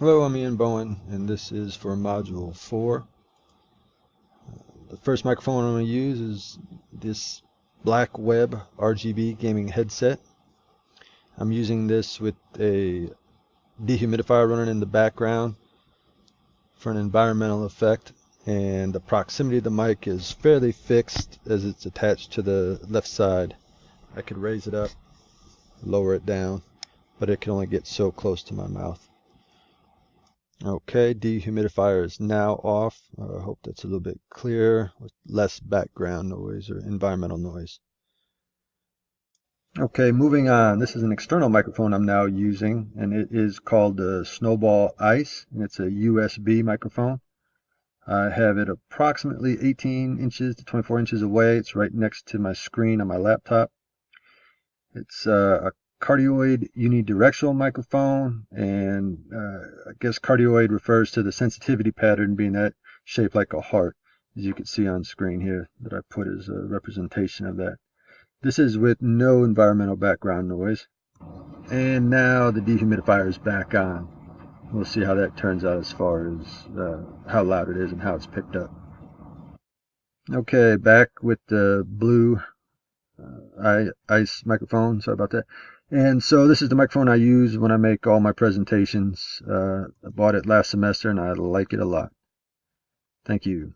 Hello, I'm Ian Bowen, and this is for Module 4. The first microphone I'm going to use is this Blackweb RGB gaming headset. I'm using this with a dehumidifier running in the background for an environmental effect, and the proximity of the mic is fairly fixed as it's attached to the left side. I could raise it up, lower it down, but it can only get so close to my mouth. Okay, dehumidifier is now off. I hope that's a little bit clearer with less background noise or environmental noise. Okay, moving on. This is an external microphone I'm now using, and it is called the Snowball Ice, and it's a USB microphone. I have it approximately 18 inches to 24 inches away. It's right next to my screen on my laptop. It's a cardioid unidirectional microphone, and I guess cardioid refers to the sensitivity pattern being that shaped like a heart, as you can see on screen here that I put as a representation of that. This is with no environmental background noise. And now the dehumidifier is back on. We'll see how that turns out as far as how loud it is and how it's picked up. Okay, back with the blue ice microphone. Sorry about that. And so this is the microphone I use when I make all my presentations. I bought it last semester and I like it a lot. Thank you.